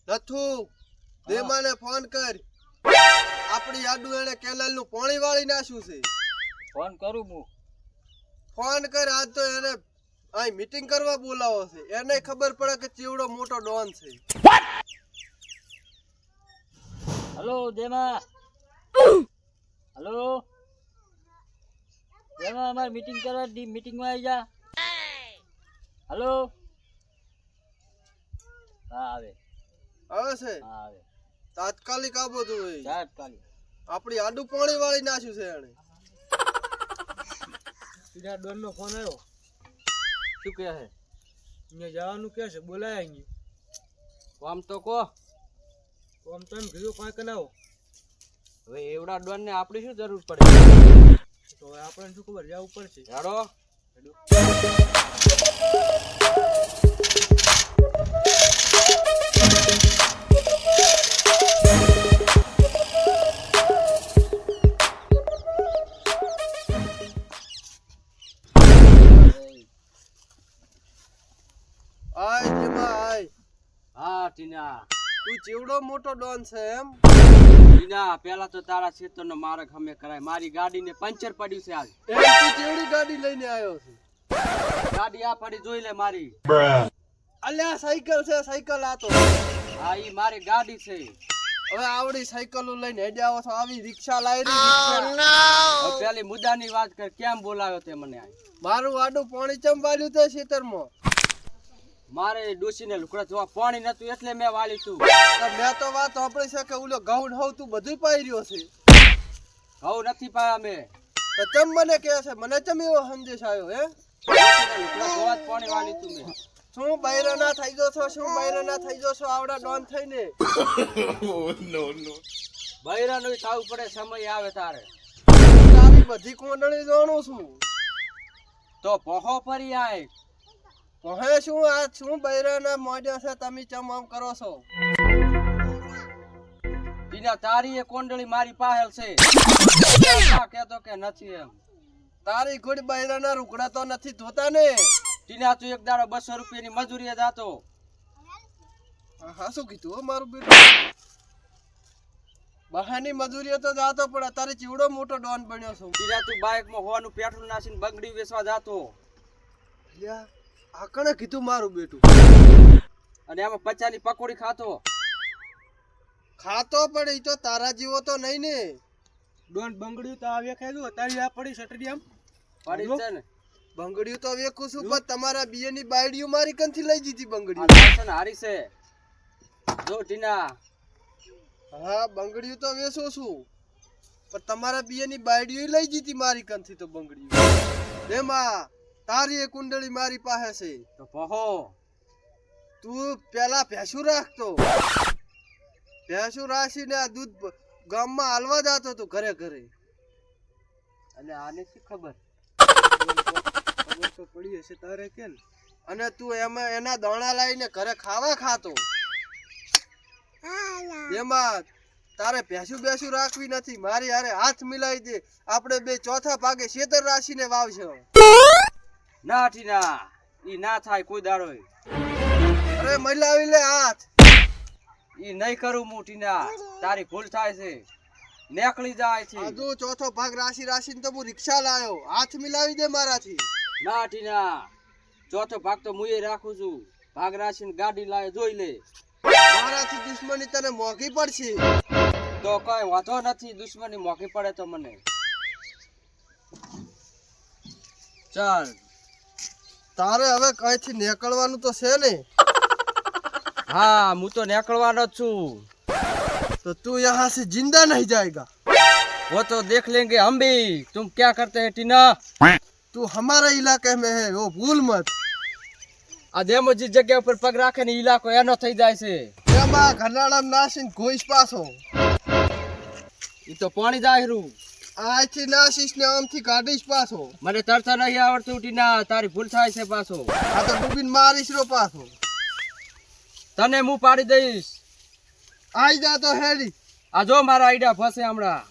Nathu દેમાને phone કર. આપણી આડું એને કેનાલ નું પાણી વાળી નાખ્યું છે. ફોન કરું હું. ફોન કર. આજ તો એને અહીં મીટિંગ કરવા બોલાવો છે. એને ખબર પડે કે ચીવડો મોટો ડોન છે. હલો દેમા. હલો દેમા, અમારે મીટિંગ કરવા મીટિંગમાં આવી જા. હલો. હા આવે. આવે છે હા આવે. તાત્કાલિક આ બધું હોય. તાત્કાલિક. આપણી આડું પાણી વાળી નાખ્યું છે એને. સીધા ડોન નો ફોન આવ્યો. શું કહે છે? અહીંયા જવાનું કે છે, બોલાય અહીંયા. આમ તો કહો. આમ તો એમ કીધું કાંઈ કરાવો. હવે એવડા ડોન ને આપણી શું જરૂર પડે? તો હવે આપણને શું ખબર, જવું પડશે. હેડો. આય જેમાં આય. હા ટીના. તું ચીવડો મોટો ડોન છે એમ? ટીના, પેલા તો તારા ખેતરનો માર્ગ હમે કરાય. મારી ગાડીને પંચર પડ્યું છે આજ. એ તું ચેવડી ગાડી લઈને આવ્યો છે? ગાડી આ પડી જોઈ લે મારી. અલ્યા સાયકલ છે, સાયકલ આ તો. હા ઈ મારી ગાડી છે. હવે આવડી સાયકલો લઈને હેડે આવો છો. આવી રિક્ષા લાવી રિક્ષા. હવે પેલી મુદ્દાની વાત કર, કેમ બોલાવ્યો તે મને આ? મારું આડું પાણી ચમ વાળ્યું તે ખેતરમાં. મારે ડોસીને લુકડા જોવા પાણી નતું એટલે મેં વાળી તું. મેં તો વાત સાંભળી છે કે ઓલો ઘઉં હોવ તું બધું પાઈ રહ્યો છે. ઘઉં નથી પાયા મેં. તો ચમ મને કહે છે? મને ચમ એવો સંદેશ આવ્યો હે? ડોશીને લુગડા ધોવા જ પાણી વાળી તું મેં. શું બૈરાના થઈ ગયો છો? શું બૈરાના થઈ ગયો છો આવડા ડોન થઈને? બૈરાનું થવું પડે, સમય આવે તારે. તારી બધી કોંડળી જાણું છું. તો પહોળો ફરી આય. કહે શું આ શું બૈરાના મોઢા છે તમે ચમ આમ કરો છો? ટીના, તારી એ કોંડળી મારી પાહેલ છે. કેતો કે નથી એમ. તારી ગુડ બૈરાના રૂકડા તો નથી ધોતા ને? ટીના, તું એક દાડો 200 રૂપિયાની મજૂરીએ જાતો. હા શું કીધું હો મારું બેટું? બહાની મજૂરીએ તો જાતો પણ અત્યારે ચીવડો મોટો ડોન બન્યો છું. ટીના, તું બાઇકમાં હોવાનું પેટ્રોલ નાખીને બંગડી વેચવા જાતો. આ કણે કીધું મારું બેટું? અને એમાં 50 ની પકોડી ખાતો. ખાતો પણ ઈ તો તારા જેવો તો નહીં ને. ડોન બંગડ્યું તો આ વેખાય અત્યારે આ પડી સટડી આમ પડી છે ને. બંગડીયું તો વેખું છું પણ તમારા બીએની બાયડીઓ મારી કંથી લઈ જીધી આ બંગડીયું. લાયસન્સ હારી છે. જો ટીના, હા બંગડીયું તો વેચું છું પણ તમારા બીએની બાયડીઓ લઈ જીધી મારી કંથી તો બંગડીયું. દેમાં તારી એ કુંડળી મારી પાસે છે. તો પહો. તું પેલા ભેંસું રાખતો. ભેંસું રાખીને આ દૂધ ગામમાં હાલવા જતો તું ઘરે ઘરે. અને આને શું ખબર? ખબર તો પડી હશે તારે કે ને. અને તું એમાં એના દાણા લાવીને ઘરે ખાવા ખાતો. એમાં તારે ભેંસું બેસું રાખવી નથી. મારી હારે હાથ મિલાવી દે. આપણે બે ચોથા ભાગે ખેતર રાશીને વાવશે. ના ટીના, ઈ ના થાય કોઈ દાડો. અરે મિલાવી લે હાથ. ઈ નહીં કરું હું ટીના. તારી ભૂલ થાય છે. નીકળી જાય છે. હજુ ચોથો ભાગ રાશી રાશીને તો હું રિક્ષા લાયો. હાથ મિલાવી દે મારાથી. ના ટીના, ચોથો ભાગ તો મુએ રાખું છું. ભાગ રાશીને ગાડી લાવે જોઈ લે. મારાથી દુશ્મની તને મોંઘી પડશે. તો કઈ વાંધો નથી, દુશ્મની મોંઘી પડે તો મને. ચાલ. તારે હવે કઈથી નીકળવાનું તો છે ને? હા, હું તો નીકળવાનો જ છું. तो तू यहाँ से जिंदा नहीं जाएगा. वो तो देख लेंगे हम भी. तुम क्या करते हैं टीना? तू हमारे इलाके में है वो भूल मत. આ દેમો જે જગ્યા ઉપર પગ રાખે ને ઇલાકો એનો થઈ જાય છે. એમાં ઘરનાળામાં નાસીને ઘોઈશ પાછો. ઈ તો પાણી જાહેરું. આથી નાસીશ ને આમથી કાઢીશ પાછો. મને તરતા નહીં આવડતું ટીના, તારી ભૂલ થાય છે પાછો. આ તો ડૂબીને મારીશ રો પાછો. તને હું પાડી દઈશ. આઈ જા તો હેડી. આ જો મારા આઈડા ફસે હમણાં.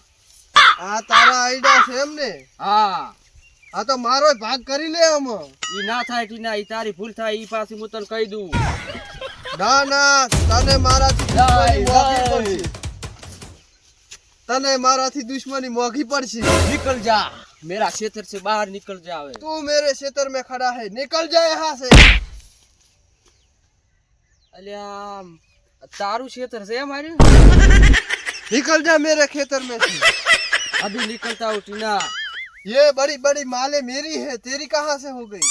આ તારા આઈડા છે એમ ને? હા. આ તો મારો ભાગ કરી લે આમાં. ઈ ના થાય ટીના, ઈ તારી ભૂલ થાય. ઈ પાછી હું તને કહી દઉં. ના ના, તને મારાથી દુશ્મની મોંઘી પડશે. તને મારાથી દુશ્મની મોંઘી પડશે. निकल जा, मेरा क्षेत्र से बाहर निकल जा। वे तू मेरे क्षेत्र में खड़ा है, निकल जा यहाँ से. अलिया तारू क्षेत्र से हमारे निकल जा मेरे खेतर में से. अभी निकलता हूँ टीना। ये बड़ी बड़ी माले मेरी है, तेरी कहाँ से हो गई?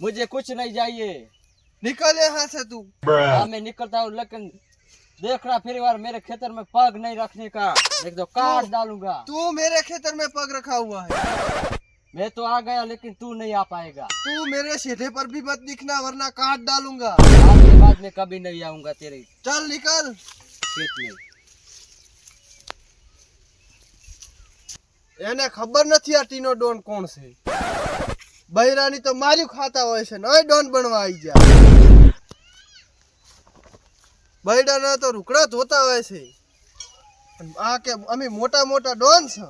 मुझे कुछ नहीं चाहिए। निकल यहाँ से तू. हाँ मैं निकलता हूँ, लेकिन देखना फिर बार मेरे खेतर में पग नहीं रखने का, एक तो काट डालूंगा। तू मेरे खेतर में पग रखा हुआ है. मैं तो आ गया लेकिन तू नहीं आ पाएगा। तू मेरे सीधे पर भी मत दिखना वरना काट डालूंगा. आज के बाद मैं कभी नहीं आऊंगा तेरे चल निकल. खेत में। એને ખબર નથી આ ટીનો ડોન કોણ છે. બૈરાની તો માર્યું ખાતા હોય છે, નય ડોન બનવા આવી જાય. બૈરાના તો રૂકડા ધોતા હોય છે. આ કે અમે મોટા મોટા ડોન છે.